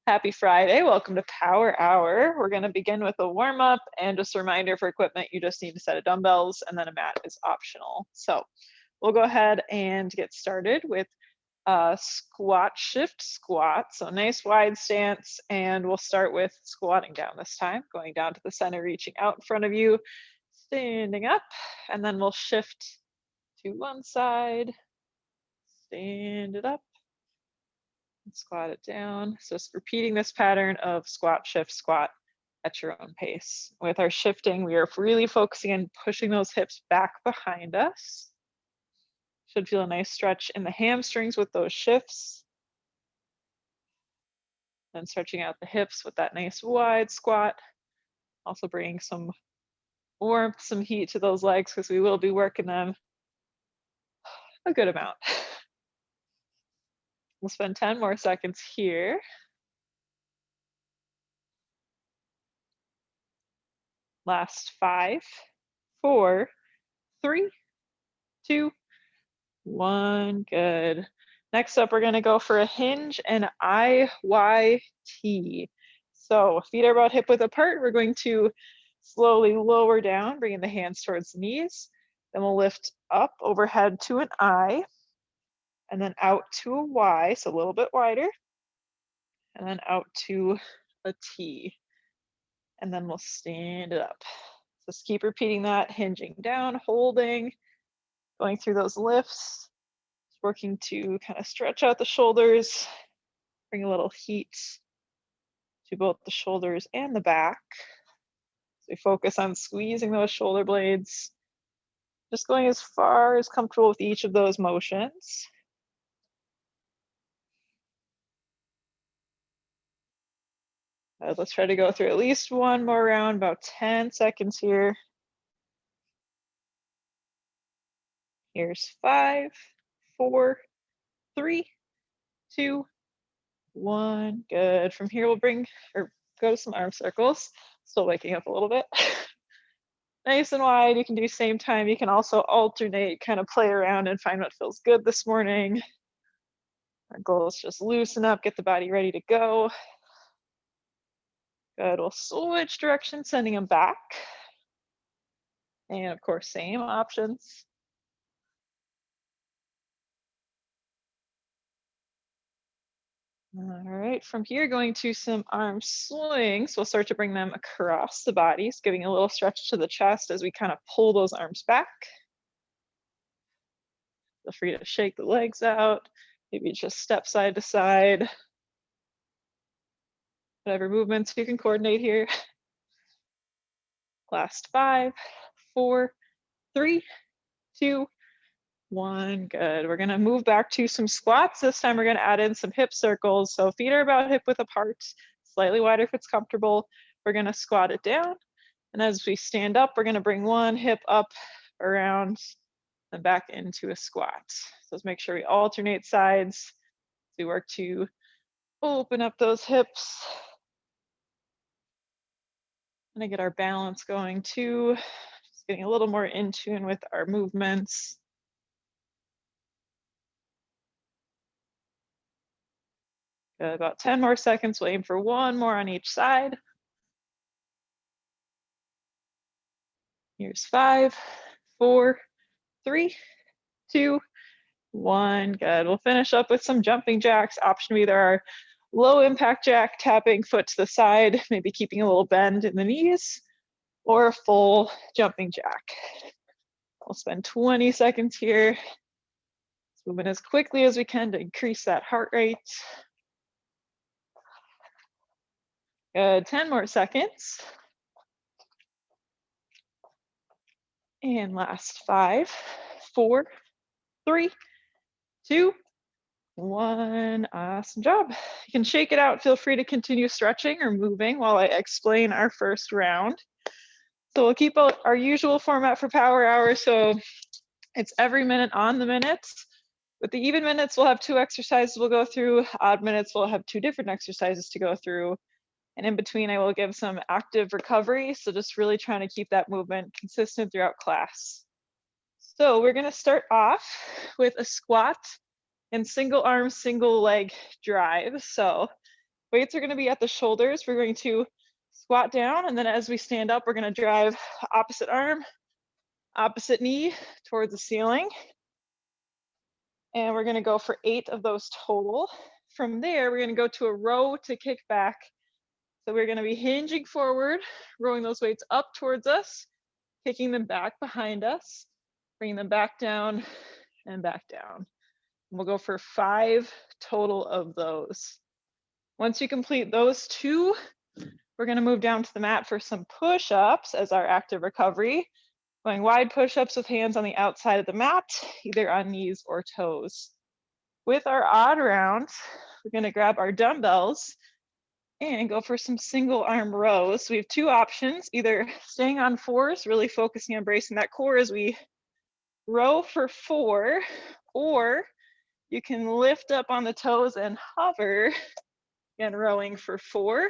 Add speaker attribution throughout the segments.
Speaker 1: Happy Friday. Welcome to Power Hour. We're going to begin with a warm up and just a reminder for equipment. You just need a set of dumbbells and then a mat is optional. So we'll go ahead and get started with a squat shift squat. So nice wide stance, and we'll start with squatting down this time, going down to the center, reaching out in front of you, standing up, and then we'll shift to one side, stand it up, squat it down. So just repeating this pattern of squat, shift, squat at your own pace. With our shifting, we are really focusing on pushing those hips back behind us. Should feel a nice stretch in the hamstrings with those shifts. Then stretching out the hips with that nice wide squat. Also bringing some warmth, some heat to those legs because we will be working them a good amount. We'll spend 10 more seconds here. Last 5, 4, 3, 2, 1. Good. Next up, we're going to go for a hinge and IYT. So feet are about hip width apart. We're going to slowly lower down, bringing the hands towards the knees. Then we'll lift up overhead to an I, and then out to a Y, so a little bit wider, and then out to a T. And then we'll stand it up. So just keep repeating that, hinging down, holding, going through those lifts, working to kind of stretch out the shoulders, bring a little heat to both the shoulders and the back. So we focus on squeezing those shoulder blades, just going as far as comfortable with each of those motions. Let's try to go through at least one more round, about 10 seconds here. Here's 5, 4, 3, 2, 1. Good. From here, we'll go to some arm circles. Still waking up a little bit. Nice and wide. You can do same time. You can also alternate, kind of play around and find what feels good this morning. Our goal is just loosen up, get the body ready to go. Good. We'll switch directions, sending them back. And of course, same options. All right, from here, going to some arm swings. We'll start to bring them across the bodies, giving a little stretch to the chest as we kind of pull those arms back. Feel free to shake the legs out, maybe just step side to side. Whatever movements you can coordinate here. Last 5, 4, 3, 2, 1. Good. We're going to move back to some squats. This time we're going to add in some hip circles. So feet are about hip width apart, slightly wider if it's comfortable. We're going to squat it down. And as we stand up, we're going to bring one hip up, around, and back into a squat. So let's make sure we alternate sides. We work to open up those hips. And get our balance going too. Just getting a little more in tune with our movements. Got about 10 more seconds. We'll aim for one more on each side. Here's 5, 4, 3, 2, 1. Good. We'll finish up with some jumping jacks. Option either our low impact jack, tapping foot to the side, maybe keeping a little bend in the knees, or a full jumping jack. We'll spend 20 seconds here. Moving as quickly as we can to increase that heart rate. Good, 10 more seconds. And last 5, 4, 3, 2, 1. Awesome job. You can shake it out. Feel free to continue stretching or moving while I explain our first round. So we'll keep our usual format for Power Hour. So it's every minute on the minutes. With the even minutes, we'll have 2 exercises we'll go through. Odd minutes, we'll have 2 different exercises to go through. And in between, I will give some active recovery. So just really trying to keep that movement consistent throughout class. So we're going to start off with a squat and single arm, single leg drive. So Weights are going to be at the shoulders. We're going to squat down, and then as we stand up, we're going to drive opposite arm, opposite knee towards the ceiling. And we're going to go for 8 of those total. From there, we're going to go to a row to kick back. So we're going to be hinging forward, rowing those weights up towards us, kicking them back behind us, bringing them back down and back down. We'll go for 5 total of those. Once you complete those 2, we're going to move down to the mat for some push-ups as our active recovery. Going wide push-ups with hands on the outside of the mat, either on knees or toes. With our odd round, we're going to grab our dumbbells and go for some single arm rows. So we have 2 options, either staying on 4s, really focusing on bracing that core as we row for 4, or you can lift up on the toes and hover, again, rowing for 4,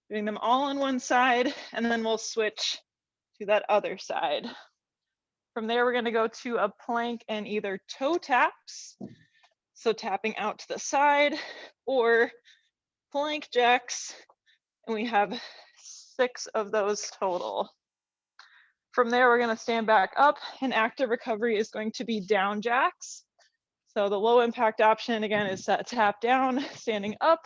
Speaker 1: doing them all on one side, and then we'll switch to that other side. From there, we're going to go to a plank and either toe taps, so tapping out to the side, or plank jacks, and we have 6 of those total. From there, we're going to stand back up, and active recovery is going to be down jacks. So the low impact option, again, is that tap down, standing up,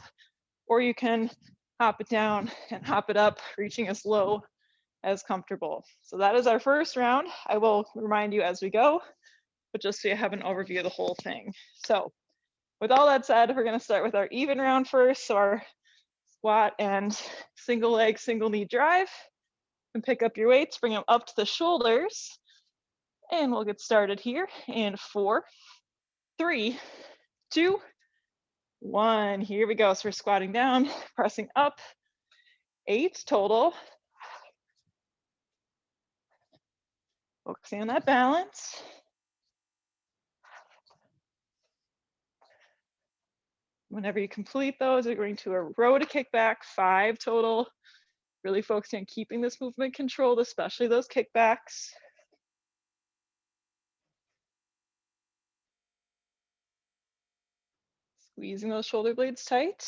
Speaker 1: or you can hop it down and hop it up, reaching as low as comfortable. So that is our first round. I will remind you as we go, but just so you have an overview of the whole thing. So with all that said, we're going to start with our even round first. So our squat and single leg, single knee drive. And pick up your weights, bring them up to the shoulders. And we'll get started here in 4, 3, 2, 1. Here we go. So we're squatting down, pressing up, 8 total. Focusing on that balance. Whenever you complete those, we're going to a row to kick back, 5 total. Really focusing on keeping this movement controlled, especially those kickbacks. Squeezing those shoulder blades tight.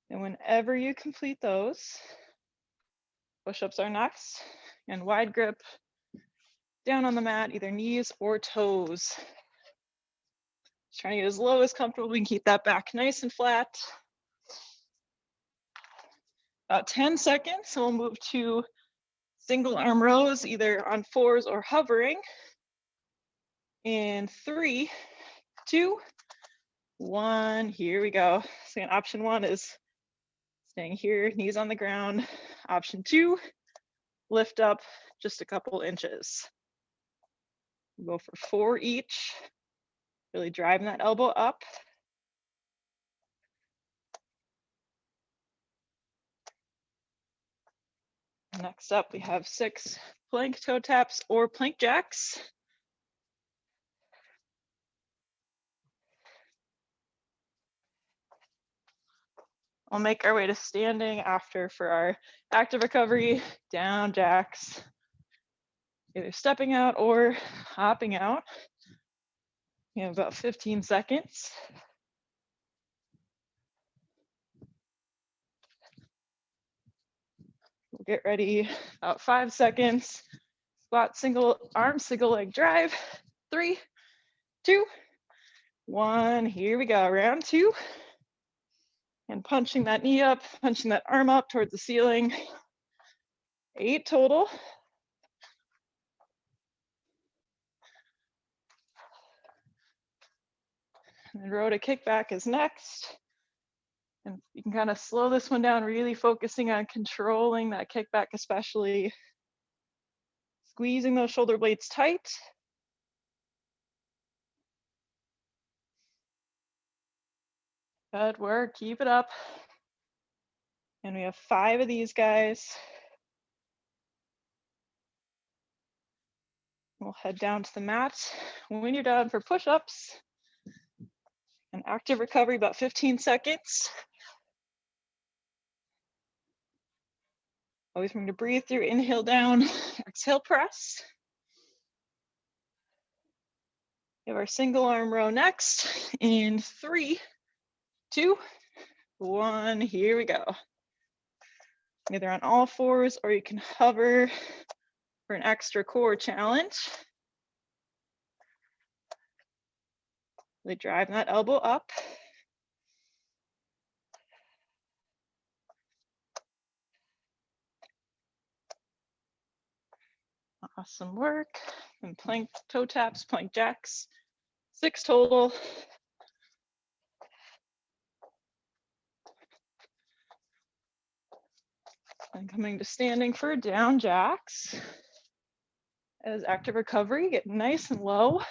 Speaker 1: And whenever you complete those, push-ups are next, and wide grip down on the mat, either knees or toes. Just trying to get as low as comfortable. We can keep that back nice and flat. About 10 seconds, so we'll move to single arm rows, either on 4s or hovering. In 3, 2, 1, here we go. So option 1 is staying here, knees on the ground. Option 2, lift up just a couple inches. We'll go for 4 each, really driving that elbow up. Next up, we have 6 plank toe taps or plank jacks. We'll make our way to standing after for our active recovery, down jacks. Either stepping out or hopping out. You have about 15 seconds. We'll get ready, about 5 seconds. Squat, single arm, single leg drive. 3, 2, 1, here we go, round 2. And punching that knee up, punching that arm up towards the ceiling. 8 total. And row to kickback is next. And you can kind of slow this one down, really focusing on controlling that kickback, especially squeezing those shoulder blades tight. Good work, keep it up. And we have 5 of these guys. We'll head down to the mat. When you're done for push-ups, an active recovery, about 15 seconds. Always remember to breathe through, inhale down, exhale press. We have our single arm row next in 3, 2, 1. Here we go. Either on all fours or you can hover for an extra core challenge. Really drive that elbow up. Awesome work. And plank toe taps, plank jacks. 6 total. And coming to standing for down jacks. As active recovery, get nice and low.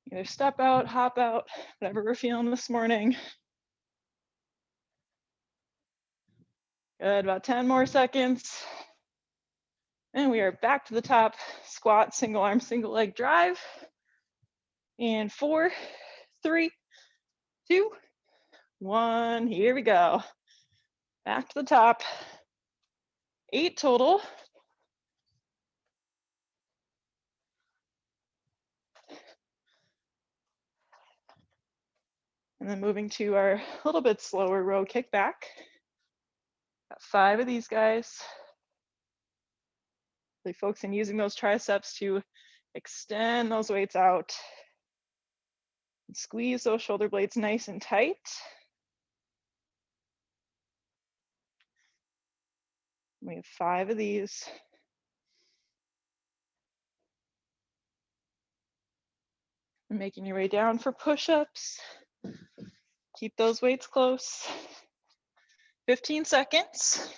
Speaker 1: Either step out, hop out, whatever we're feeling this morning. Good, about 10 more seconds. And we are back to the top. Squat, single arm, single leg drive. And 4, 3, 2, 1. Here we go. Back to the top. 8 total. And then moving to our little bit slower row kickback. Got 5 of these guys. Really focusing using those triceps to extend those weights out. And squeeze those shoulder blades nice and tight. We have 5 of these. And making your way down for push-ups. Keep those weights close. 15 seconds.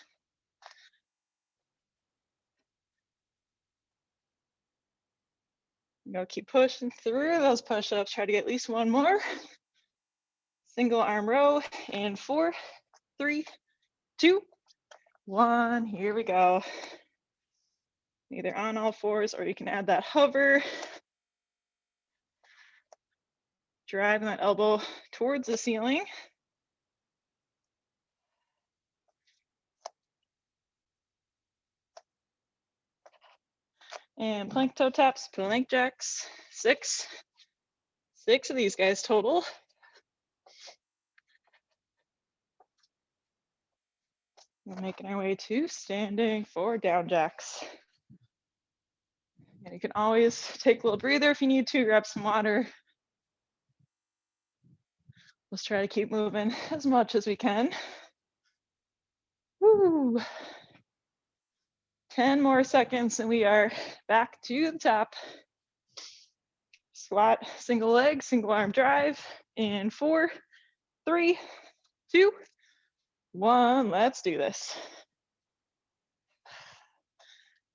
Speaker 1: Go keep pushing through those push-ups. Try to get at least one more. Single arm row in 4, 3, 2, 1. Here we go. Either on all fours or you can add that hover. Driving that elbow towards the ceiling. And plank toe taps, plank jacks. 6 of these guys total. We're making our way to standing for down jacks. And you can always take a little breather if you need to, grab some water. Let's try to keep moving as much as we can. Woo. 10 more seconds and we are back to the top. Squat, single leg, single arm drive in 4, 3, 2, 1. Let's do this.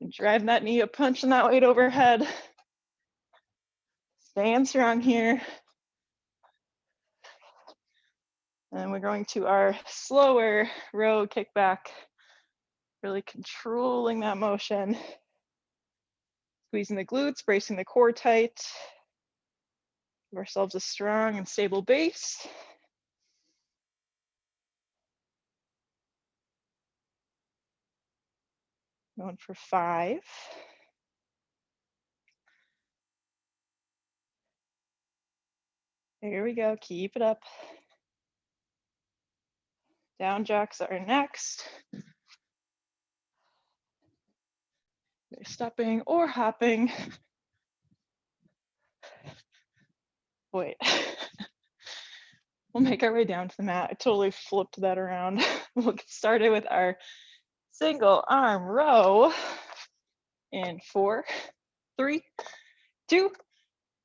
Speaker 1: And driving that knee up, punching that weight overhead. Staying strong here. And we're going to our slower row kickback. Really controlling that motion. Squeezing the glutes, bracing the core tight. Give ourselves a strong and stable base. Going for 5. Here we go, keep it up. Down jacks are next. They're stepping or hopping. Wait. We'll make our way down to the mat. I totally flipped that around. We'll get started with our single arm row in 4, 3, 2,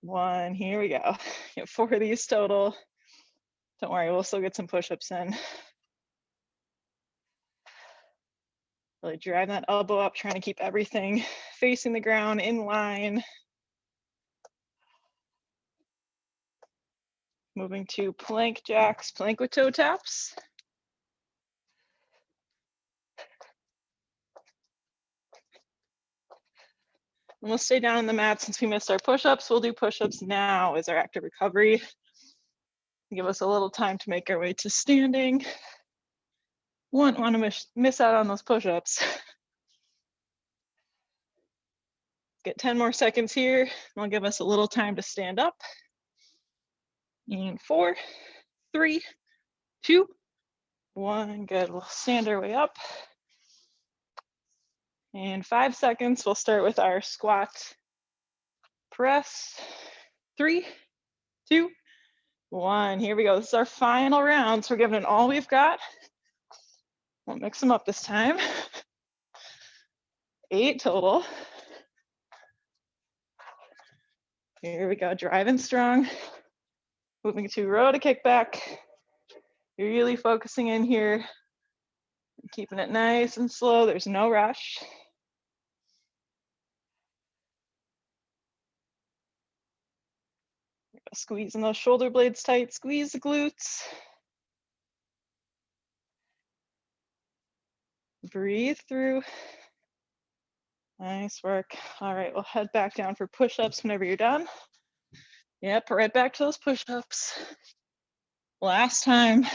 Speaker 1: 1. Here we go. You have 4 of these total. Don't worry, we'll still get some push-ups in. Really drive that elbow up, trying to keep everything facing the ground in line. Moving to plank jacks, plank with toe taps. And we'll stay down on the mat since we missed our push-ups. We'll do push-ups now as our active recovery. Give us a little time to make our way to standing. Won't want to miss out on those push-ups. Get 10 more seconds here. I'll give us a little time to stand up. And 4, 3, 2, 1. Good. We'll stand our way up. And 5 seconds, we'll start with our squat press. 3, 2, 1. Here we go. This is our final round. So we're giving it all we've got. We'll mix them up this time. 8 total. Here we go. Driving strong. Moving to row to kickback. You're really focusing in here. Keeping it nice and slow. There's no rush. Squeezing those shoulder blades tight. Squeeze the glutes. Breathe through. Nice work. All right, we'll head back down for push-ups whenever you're done. Yep, right back to those push-ups. Last time.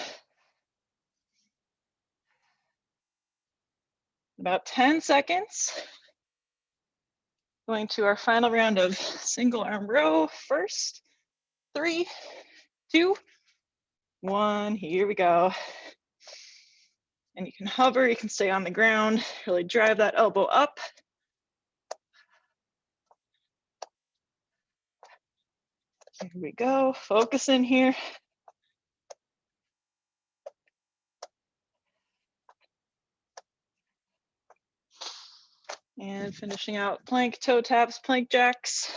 Speaker 1: About 10 seconds. Going to our final round of single arm row first. 3, 2, 1. Here we go. And you can hover, you can stay on the ground, really drive that elbow up. Here we go, focus in here. And finishing out plank toe taps, plank jacks.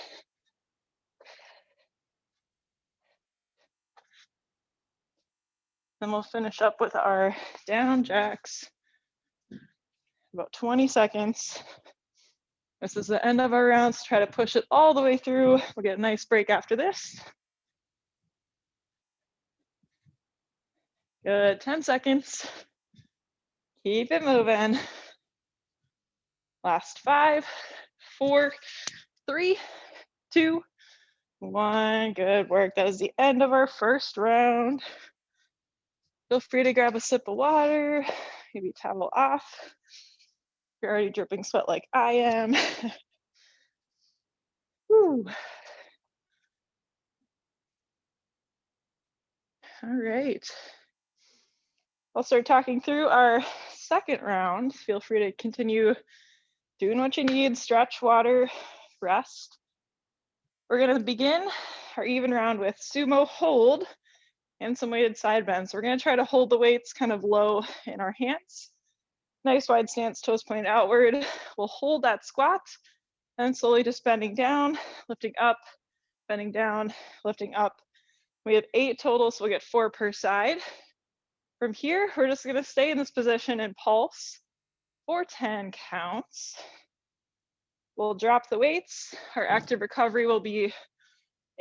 Speaker 1: Then we'll finish up with our down jacks. About 20 seconds. This is the end of our rounds. Try to push it all the way through. We'll get a nice break after this. Good, 10 seconds. Keep it moving. Last 5, 4, 3, 2, 1. Good work. That is the end of our first round. Feel free to grab a sip of water, maybe towel off. You're already dripping sweat like I am. Whew. All right. I'll start talking through our second round. Feel free to continue doing what you need, stretch, water, rest. We're gonna begin our even round with sumo hold and some weighted side bends. We're gonna try to hold the weights kind of low in our hands. Nice wide stance, toes pointed outward. We'll hold that squat and slowly just bending down, lifting up, bending down, lifting up. We have 8 total, so we'll get 4 per side. From here, we're just gonna stay in this position and pulse for 10 counts. We'll drop the weights. Our active recovery will be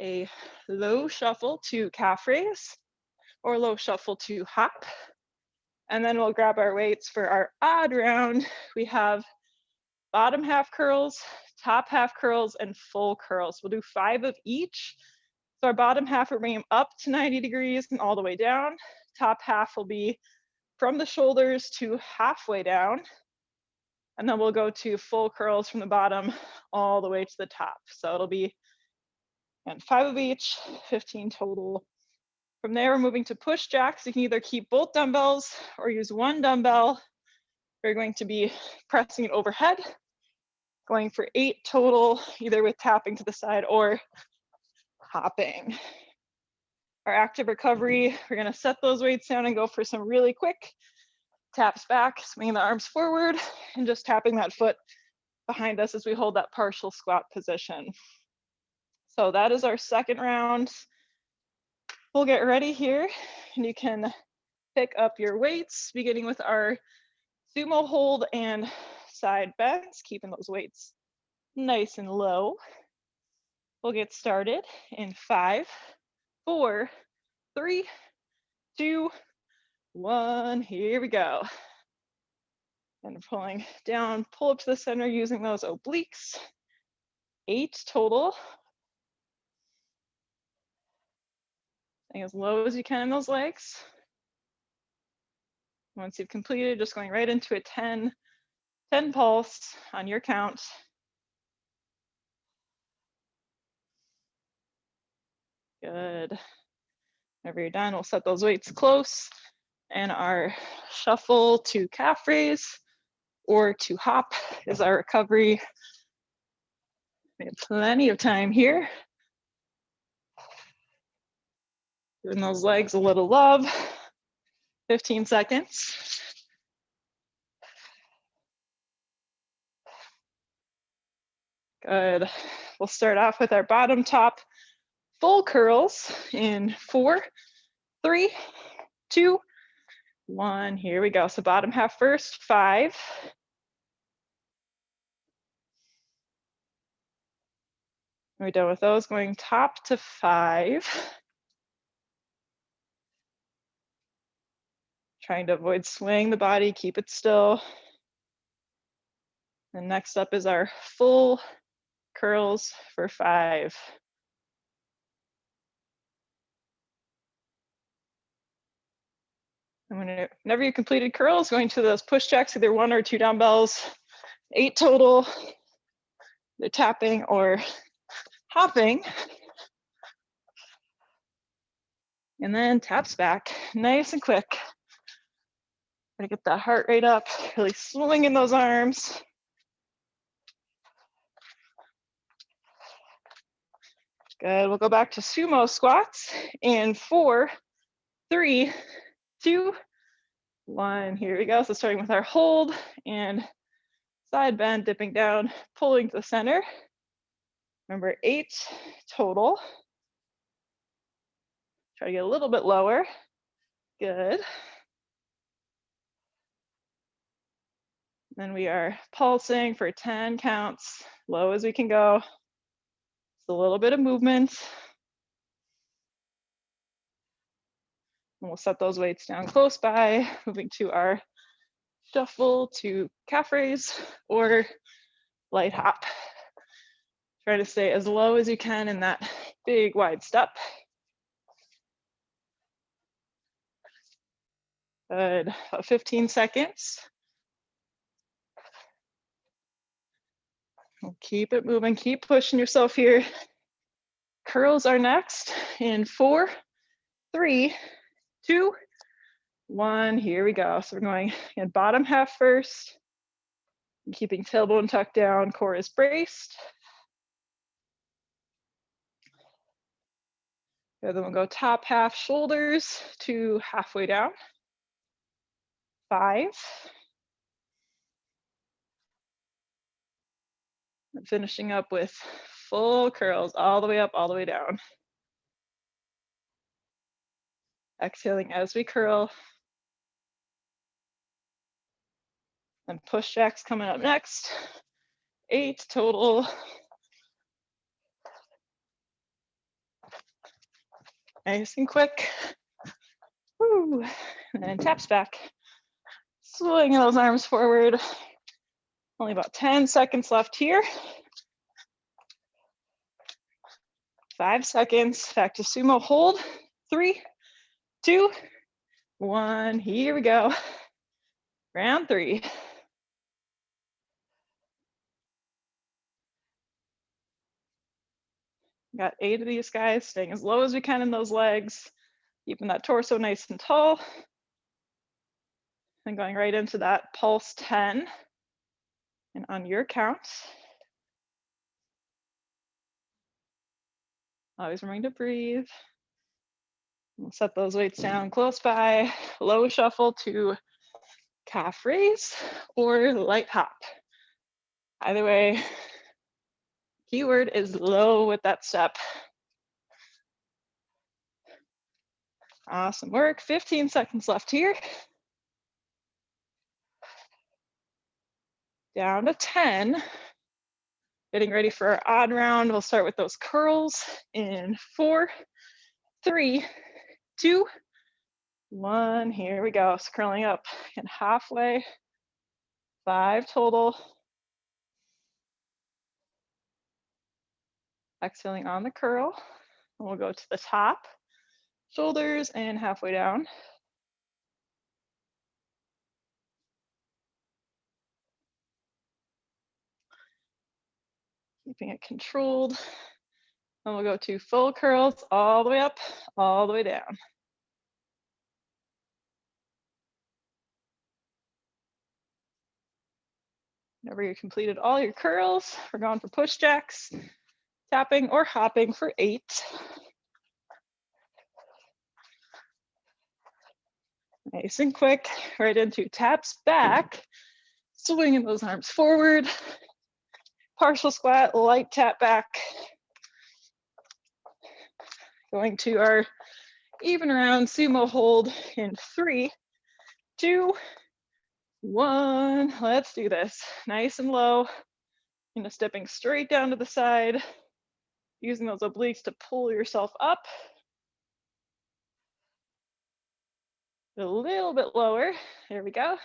Speaker 1: a low shuffle to calf raise or low shuffle to hop. And then we'll grab our weights for our odd round. We have bottom half curls, top half curls, and full curls. We'll do 5 of each. So our bottom half will bring them up to 90 degrees and all the way down. Top half will be from the shoulders to halfway down. And then we'll go to full curls from the bottom all the way to the top. So it'll be 5 of each, 15 total. From there, we're moving to push jacks. You can either keep both dumbbells or use one dumbbell. We're going to be pressing it overhead, going for 8 total, either with tapping to the side or hopping. Our active recovery, we're gonna set those weights down and go for some really quick taps back, swinging the arms forward and just tapping that foot behind us as we hold that partial squat position. So that is our second round. We'll get ready here and you can pick up your weights, beginning with our sumo hold and side bends, keeping those weights nice and low. We'll get started in 5, 4, 3, 2, 1. Here we go. And pulling down, pull up to the center using those obliques. 8 total. Staying as low as you can in those legs. Once you've completed, just going right into a 10 pulse on your count. Good. Whenever you're done, we'll set those weights close, and our shuffle to calf raise or to hop is our recovery. We have plenty of time here. Giving those legs a little love. 15 seconds. Good. We'll start off with our bottom top full curls in 4, 3, 2, 1. Here we go. So bottom half first, 5. We're done with those, going top to 5. Trying to avoid swaying the body, keep it still. And next up is our full curls for 5. And whenever you completed curls, going to those push jacks, either 1 or 2 dumbbells, 8 total. They're tapping or hopping. And then taps back, nice and quick. Gotta get that heart rate up, really swinging those arms. Good, we'll go back to sumo squats in 4, 3, 2, 1. Here we go. So starting with our hold and side bend, dipping down, pulling to the center. Remember, 8 total. Try to get a little bit lower. Good. Then we are pulsing for 10 counts, low as we can go. Just a little bit of movement. And we'll set those weights down close by, moving to our shuffle to calf raise or light hop. Try to stay as low as you can in that big wide step. Good, about 15 seconds. We'll keep it moving, keep pushing yourself here. Curls are next in 4, 3, 2, 1. Here we go. So we're going in bottom half first. Keeping tailbone tucked down, core is braced. Good, then we'll go top half shoulders to halfway down. 5. And finishing up with full curls all the way up, all the way down. Exhaling as we curl. And push jacks coming up next. 8 total. Nice and quick. Woo. And then taps back. Swinging those arms forward. Only about 10 seconds left here. 5 seconds. Back to sumo hold. 3, 2, 1. Here we go. Round 3. Got 8 of these guys, staying as low as we can in those legs, keeping that torso nice and tall. And going right into that pulse 10. And on your count, always remember to breathe. We'll set those weights down close by, low shuffle to calf raise or light hop. Either way, keyword is low with that step. Awesome work. 15 seconds left here. Down to 10. Getting ready for our odd round. We'll start with those curls in 4, 3, 2, 1. Here we go. So curling up and halfway. 5 total. Exhaling on the curl. And we'll go to the top, shoulders, and halfway down. Keeping it controlled. And we'll go to full curls all the way up, all the way down. Whenever you completed all your curls, we're going for push jacks, tapping or hopping for 8. Nice and quick, right into taps back, swinging those arms forward, partial squat, light tap back. Going to our even round sumo hold in 3, 2, 1. Let's do this. Nice and low. Stepping straight down to the side, using those obliques to pull yourself up. A little bit lower. There we go.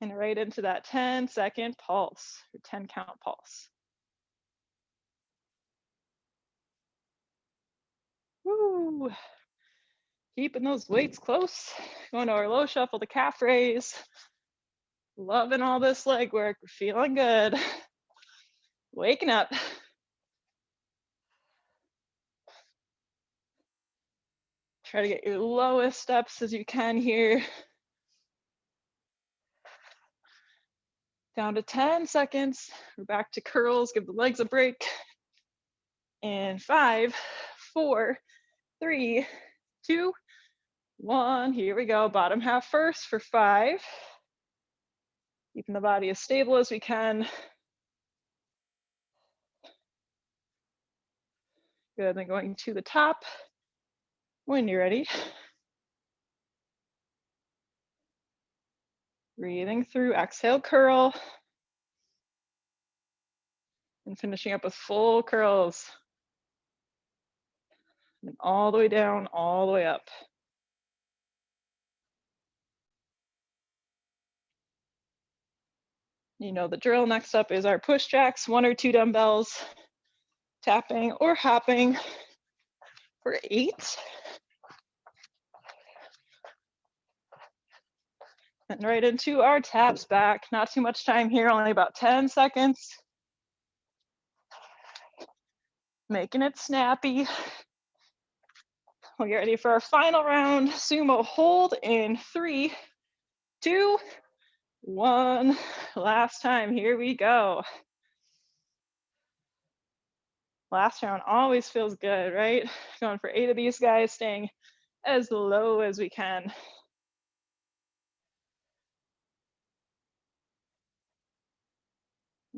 Speaker 1: And right into that 10-second pulse, or 10-count pulse. Woo. Keeping those weights close. Going to our low shuffle to calf raise. Loving all this leg work. We're feeling good. Waking up. Try to get your lowest steps as you can here. Down to 10 seconds. We're back to curls. Give the legs a break. And 5, 4, 3, 2, 1. Here we go. Bottom half first for 5. Keeping the body as stable as we can. Good. Then going to the top when you're ready. Breathing through. Exhale, curl. And finishing up with full curls. And all the way down, all the way up. You know the drill. Next up is our push jacks, 1 or 2 dumbbells, tapping or hopping for 8. And right into our taps back. Not too much time here, only about 10 seconds. Making it snappy. We'll get ready for our final round. Sumo hold in 3, 2, 1. Last time, here we go. Last round always feels good, right? Going for 8 of these guys, staying as low as we can.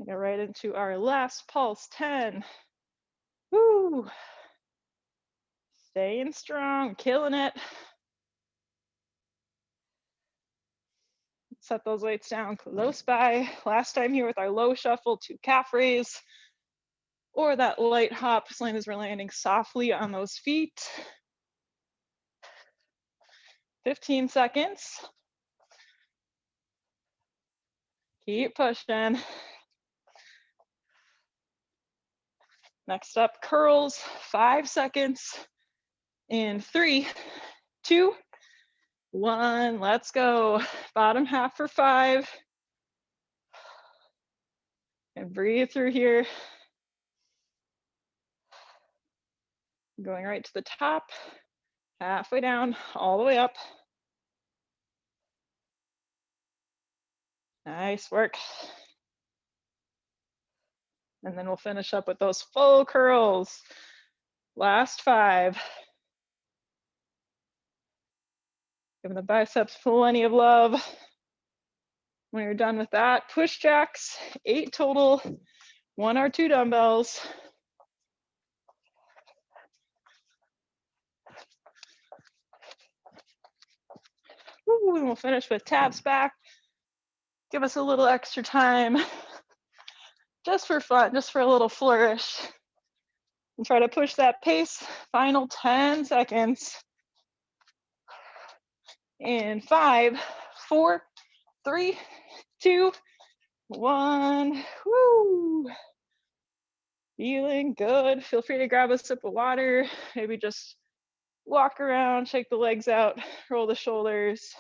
Speaker 1: Go right into our last pulse, 10. Woo! Staying strong, killing it. Set those weights down close by. Last time here with our low shuffle to calf raise, or that light hop as long as we're landing softly on those feet. 15 seconds. Keep pushing. Next up, curls, 5 seconds. In 3, 2, 1, let's go. Bottom half for 5. And breathe through here. Going right to the top, halfway down, all the way up. Nice work. And then we'll finish up with those full curls. Last 5. Giving the biceps plenty of love. When you're done with that, push jacks, 8 total, 1 or 2 dumbbells. Woo, and we'll finish with taps back. Give us a little extra time, just for fun, just for a little flourish. And try to push that pace. Final 10 seconds. In 5, 4, 3, 2, 1. Woo! Feeling good. Feel free to grab a sip of water. Maybe just walk around, shake the legs out, roll the shoulders.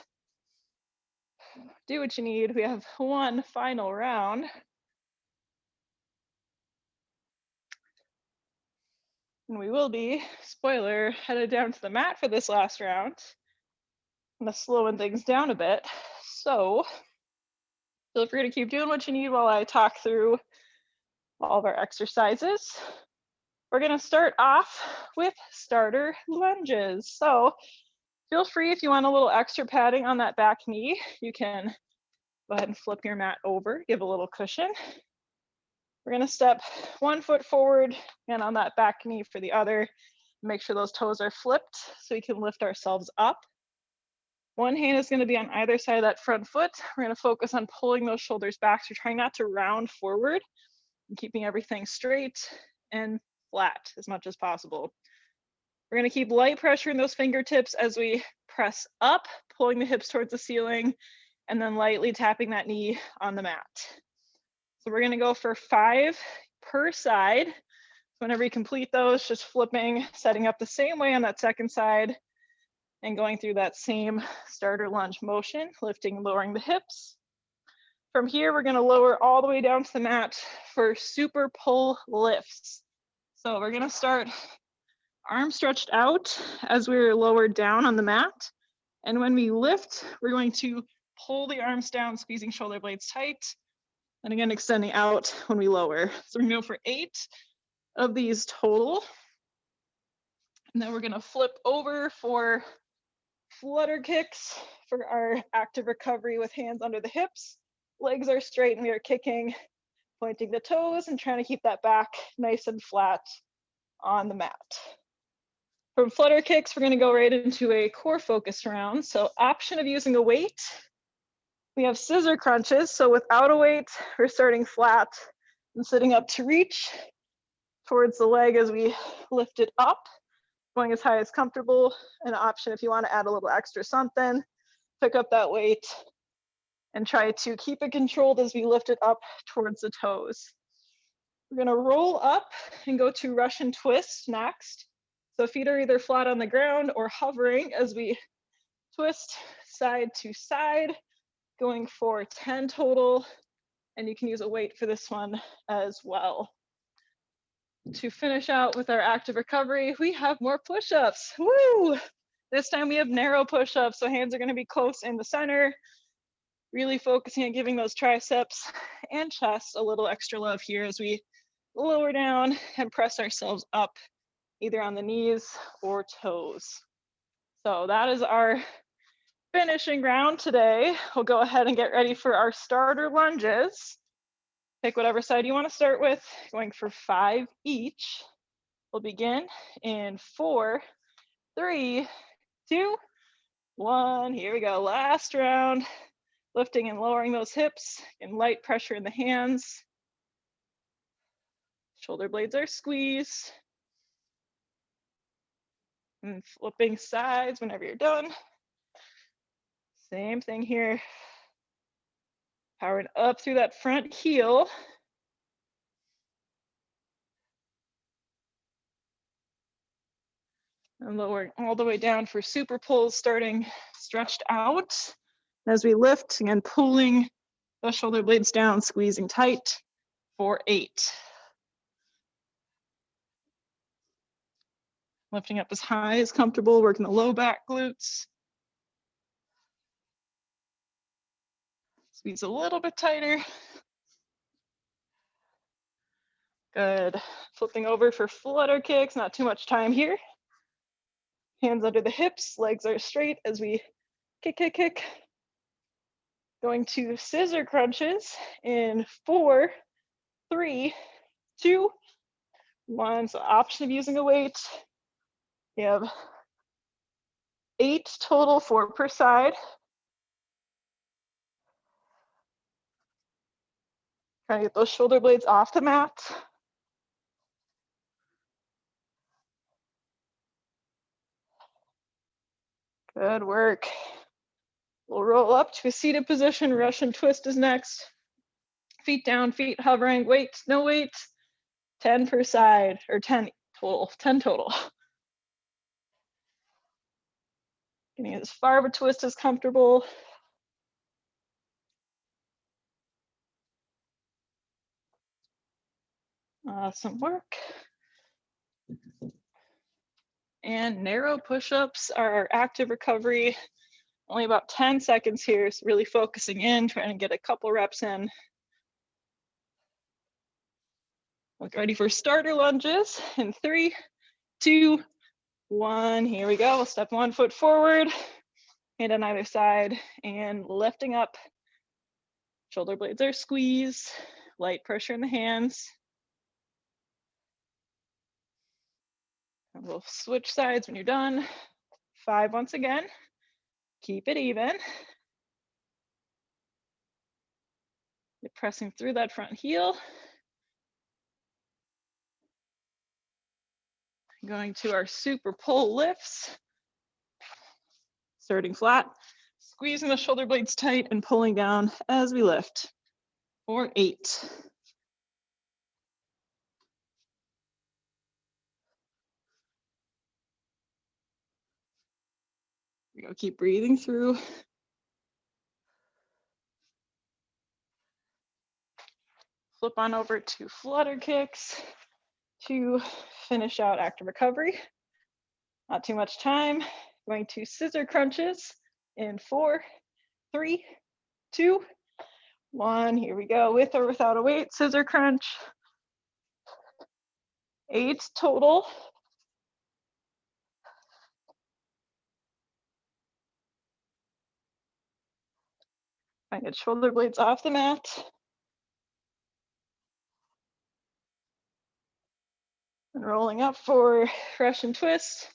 Speaker 1: Do what you need. We have one final round. And we will be, spoiler, headed down to the mat for this last round. I'm gonna slowing things down a bit. So feel free to keep doing what you need while I talk through all of our exercises. We're gonna start off with starter lunges. So feel free, if you want a little extra padding on that back knee, you can go ahead and flip your mat over, give a little cushion. We're gonna step one foot forward and on that back knee for the other. Make sure those toes are flipped so we can lift ourselves up. One hand is gonna be on either side of that front foot. We're gonna focus on pulling those shoulders back. So trying not to round forward and keeping everything straight and flat as much as possible. We're gonna keep light pressure in those fingertips as we press up, pulling the hips towards the ceiling, and then lightly tapping that knee on the mat. So we're gonna go for 5 per side. Whenever you complete those, just flipping, setting up the same way on that second side, and going through that same starter lunge motion, lifting and lowering the hips. From here, we're gonna lower all the way down to the mat for super pull lifts. So we're gonna start arms stretched out as we're lowered down on the mat. And when we lift, we're going to pull the arms down, squeezing shoulder blades tight. And again, extending out when we lower. So we're gonna go for 8 of these total. And then we're gonna flip over for flutter kicks for our active recovery with hands under the hips. Legs are straight and we are kicking, pointing the toes and trying to keep that back nice and flat on the mat. From flutter kicks, we're gonna go right into a core focused round. So option of using a weight. We have scissor crunches. So without a weight, we're starting flat and sitting up to reach towards the leg as we lift it up, going as high as comfortable. An option if you want to add a little extra something, pick up that weight and try to keep it controlled as we lift it up towards the toes. We're gonna roll up and go to Russian twist next. So feet are either flat on the ground or hovering as we twist side to side, going for 10 total. And you can use a weight for this one as well. To finish out with our active recovery, we have more push-ups. Woo! This time we have narrow push-ups, so hands are gonna be close in the center, really focusing on giving those triceps and chest a little extra love here as we lower down and press ourselves up, either on the knees or toes. So that is our finishing round today. We'll go ahead and get ready for our starter lunges. Pick whatever side you want to start with, going for 5 each. We'll begin in 4, 3, 2, 1. Here we go. Last round. Lifting and lowering those hips and light pressure in the hands. Shoulder blades are squeezed. And flipping sides whenever you're done. Same thing here. Powering up through that front heel. And lowering all the way down for super pulls, starting stretched out. As we lift and pulling the shoulder blades down, squeezing tight for 8. Lifting up as high as comfortable, working the low back glutes. Squeeze a little bit tighter. Good. Flipping over for flutter kicks, not too much time here. Hands under the hips, legs are straight as we kick, kick, kick. Going to scissor crunches in 4, 3, 2, 1. So option of using a weight. We have 8 total, 4 per side. Trying to get those shoulder blades off the mat. Good work. We'll roll up to a seated position. Russian twist is next. Feet down, feet hovering, weight, no weight. 10 per side, or 10 total, 10 total. Getting as far of a twist as comfortable. Awesome work. And narrow push-ups are our active recovery. Only about 10 seconds here, so really focusing in, trying to get a couple reps in. Look ready for starter lunges in 3, 2, 1. Here we go. We'll step 1 foot forward, hand on either side, and lifting up. Shoulder blades are squeezed, light pressure in the hands. And we'll switch sides when you're done. 5 once again. Keep it even. You're pressing through that front heel. Going to our super pull lifts. Starting flat, squeezing the shoulder blades tight and pulling down as we lift. For 8. We go, keep breathing through. Flip on over to flutter kicks to finish out active recovery. Not too much time. Going to scissor crunches in 4, 3, 2, 1. Here we go, with or without a weight, scissor crunch. 8 total. I get shoulder blades off the mat. And rolling up for Russian twist.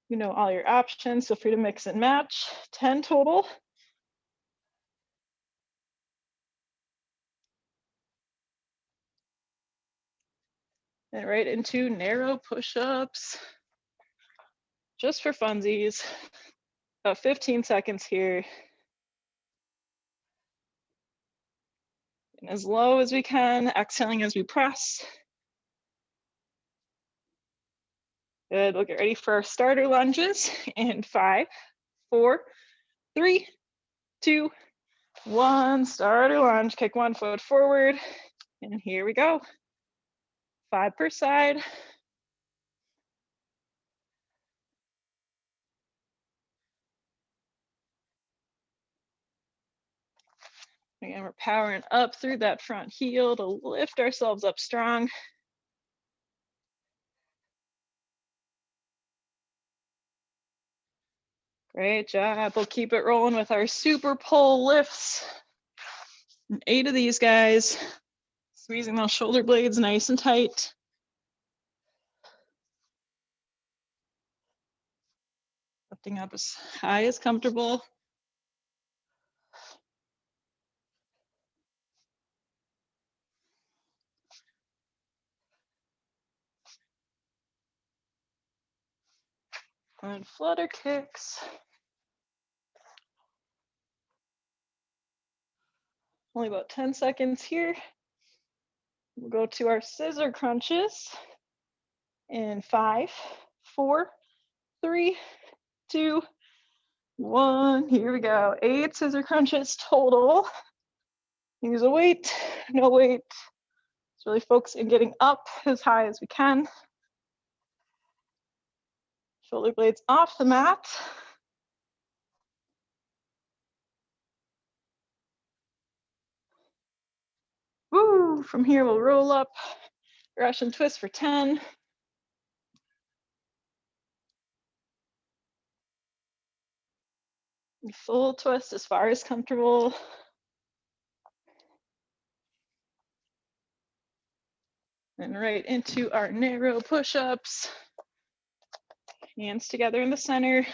Speaker 1: You know all your options, feel free to mix and match. 10 total. And right into narrow push-ups. Just for funsies. About 15 seconds here. And as low as we can, exhaling as we press. Good, we'll get ready for our starter lunges in 5, 4, 3, 2, 1. Starter lunge, kick 1 foot forward. And here we go. 5 per side. Again, we're powering up through that front heel to lift ourselves up strong. Great job. We'll keep it rolling with our super pull lifts. And 8 of these guys. Squeezing those shoulder blades nice and tight. Lifting up as high as comfortable. And flutter kicks. Only about 10 seconds here. We'll go to our scissor crunches in 5, 4, 3, 2, 1. Here we go. 8 scissor crunches total. Use a weight, no weight. Just really focus on getting up as high as we can. Shoulder blades off the mat. Woo! From here, we'll roll up, Russian twist for 10. Full twist as far as comfortable. And right into our narrow push-ups. Hands together in the center.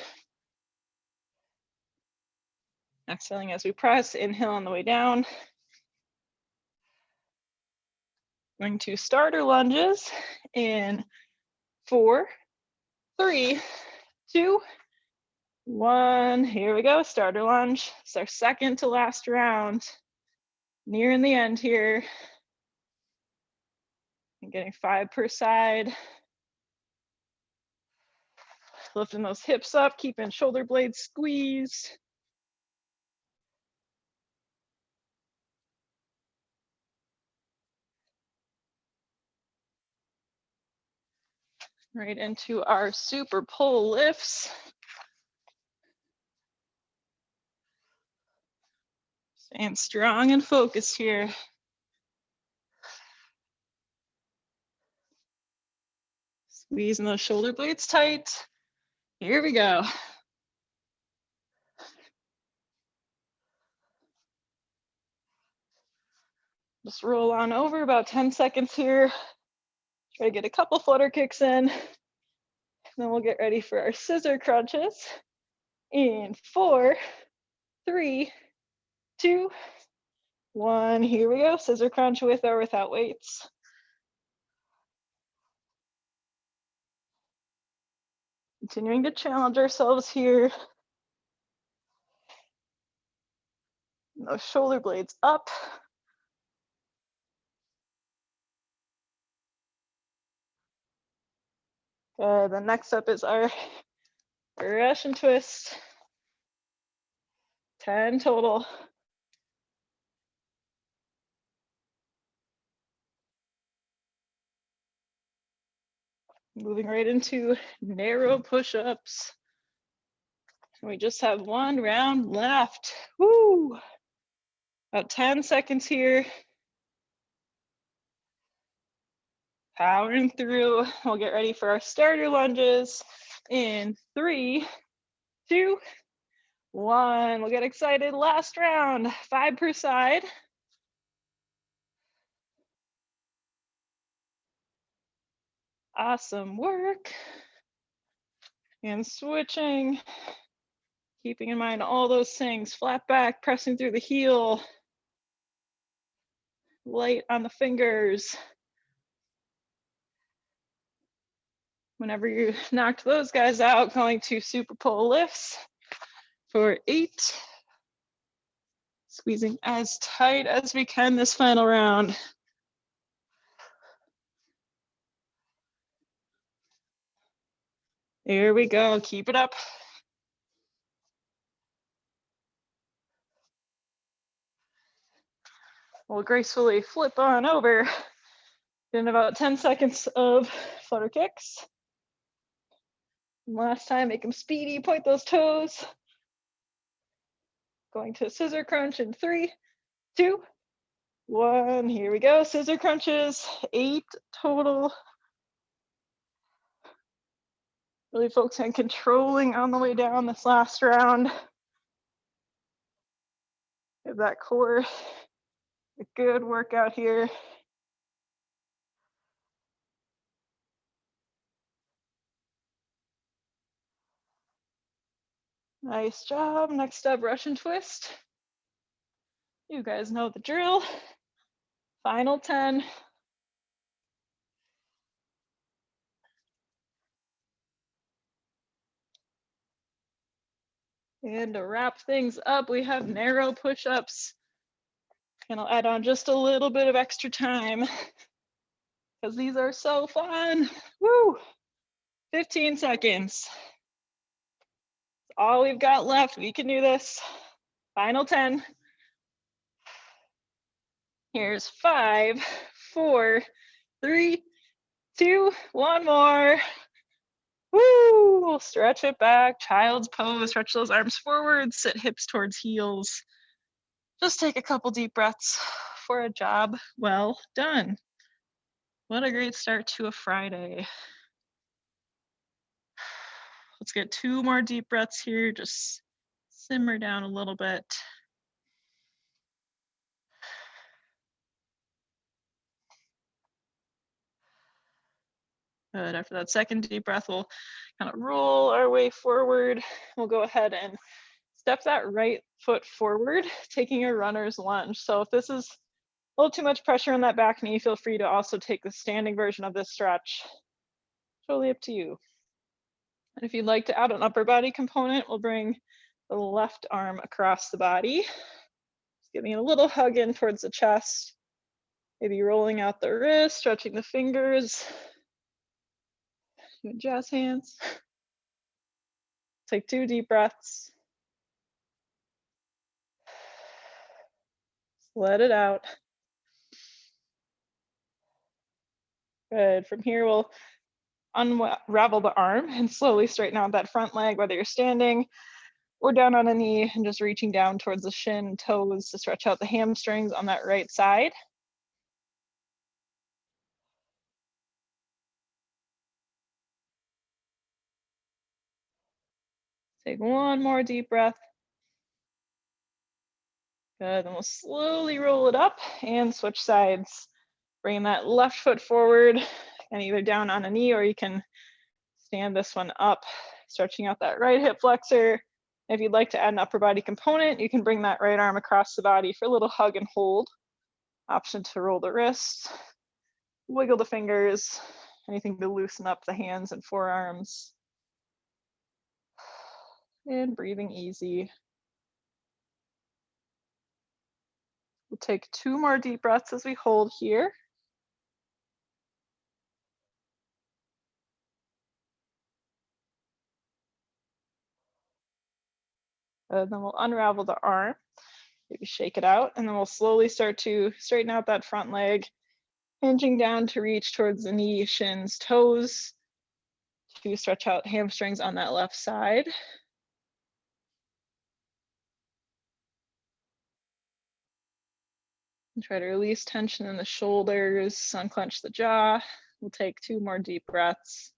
Speaker 1: Exhaling as we press, inhale on the way down. Going to starter lunges in 4, 3, 2, 1. Here we go, starter lunge. It's our second to last round. Nearing the end here. And getting 5 per side. Lifting those hips up, keeping shoulder blades squeezed. Right into our super pull lifts. Staying strong and focused here. Squeezing those shoulder blades tight. Here we go. Just roll on over, about 10 seconds here. Try to get a couple flutter kicks in. Then we'll get ready for our scissor crunches. In 4, 3, 2, 1. Here we go. Scissor crunch with or without weights. Continuing to challenge ourselves here. Those shoulder blades up. Good. Then next up is our Russian twist. 10 total. Moving right into narrow push-ups. We just have one round left. Woo! About 10 seconds here. Powering through. We'll get ready for our starter lunges in 3, 2, 1. We'll get excited. Last round. 5 per side. Awesome work. And switching. Keeping in mind all those things. Flat back, pressing through the heel. Light on the fingers. Whenever you knocked those guys out, going to super pull lifts for 8. Squeezing as tight as we can this final round. Here we go, keep it up. We'll gracefully flip on over. In about 10 seconds of flutter kicks. Last time, make them speedy, point those toes. Going to scissor crunch in 3, 2, 1. Here we go, scissor crunches, 8 total. Really focus on controlling on the way down this last round. Give that core a good workout here. Nice job. Next up, Russian twist. You guys know the drill. Final 10. And to wrap things up, we have narrow push-ups. And I'll add on just a little bit of extra time because these are so fun. Woo! 15 seconds. That's all we've got left. We can do this. Final 10. Here's 5, 4, 3, 2, 1 more. Woo! We'll stretch it back. Child's pose. Stretch those arms forward. Sit hips towards heels. Just take a couple deep breaths for a job well done. What a great start to a Friday. Let's get 2 more deep breaths here. Just simmer down a little bit. Good. After that second deep breath, we'll kind of roll our way forward. We'll go ahead and step that right foot forward, taking a runner's lunge. So if this is a little too much pressure on that back knee, feel free to also take the standing version of this stretch. Totally up to you. And if you'd like to add an upper body component, we'll bring the left arm across the body. Just giving a little hug in towards the chest. Maybe rolling out the wrist, stretching the fingers. Doing jazz hands. Take 2 deep breaths. Let it out. Good. From here, we'll unravel the arm and slowly straighten out that front leg, whether you're standing or down on a knee, and just reaching down towards the shin, toes to stretch out the hamstrings on that right side. Take one more deep breath. Good, then we'll slowly roll it up and switch sides. Bringing that left foot forward and either down on a knee, or you can stand this one up, stretching out that right hip flexor. If you'd like to add an upper body component, you can bring that right arm across the body for a little hug and hold. Option to roll the wrists, wiggle the fingers, anything to loosen up the hands and forearms. And breathing easy. We'll take 2 more deep breaths as we hold here. And then we'll unravel the arm, maybe shake it out, and then we'll slowly start to straighten out that front leg, hinging down to reach towards the knee, shins, toes, to stretch out hamstrings on that left side. And try to release tension in the shoulders, unclench the jaw. We'll take 2 more deep breaths.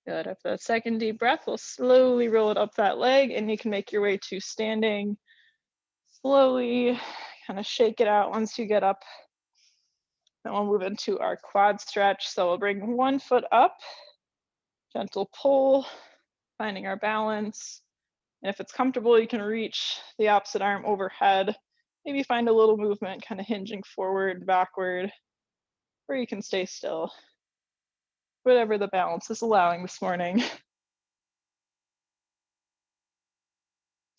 Speaker 1: Good. After that second deep breath, we'll slowly roll it up that leg, and you can make your way to standing. Slowly kind of shake it out once you get up. Then we'll move into our quad stretch. So we'll bring one foot up, gentle pull, finding our balance. And if it's comfortable, you can reach the opposite arm overhead. Maybe find a little movement, kind of hinging forward, backward, or you can stay still. Whatever the balance is allowing this morning.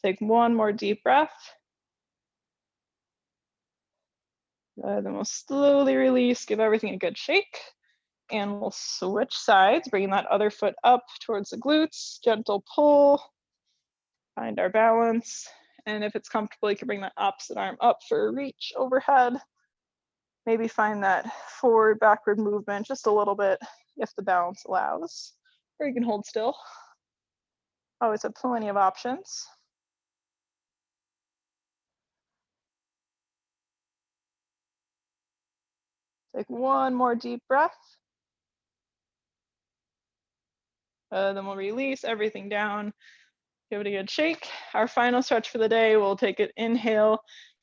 Speaker 1: Take one more deep breath. Then we'll slowly release, give everything a good shake. And we'll switch sides, bringing that other foot up towards the glutes, gentle pull, find our balance. And if it's comfortable, you can bring that opposite arm up for a reach overhead. Maybe find that forward, backward movement just a little bit if the balance allows, or you can hold still. Always have plenty of options. Take one more deep breath. Then we'll release everything down. Give it a good shake. Our final stretch for the day, we'll take an inhale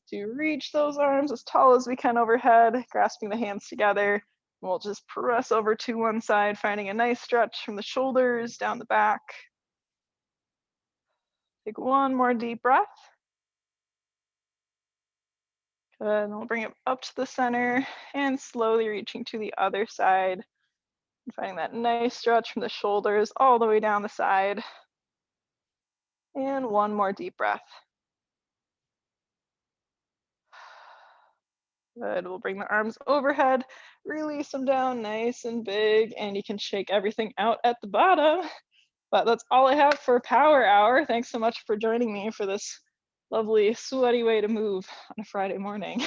Speaker 1: to reach those arms as tall as we can overhead, grasping the hands together. We'll just press over to one side, finding a nice stretch from the shoulders down the back. Take one more deep breath. Good, and we'll bring it up to the center and slowly reaching to the other side. And finding that nice stretch from the shoulders all the way down the side. And one more deep breath. Good, we'll bring the arms overhead, release them down nice and big, and you can shake everything out at the bottom. But that's all I have for Power Hour. Thanks so much for joining me for this lovely, sweaty way to move on a Friday morning.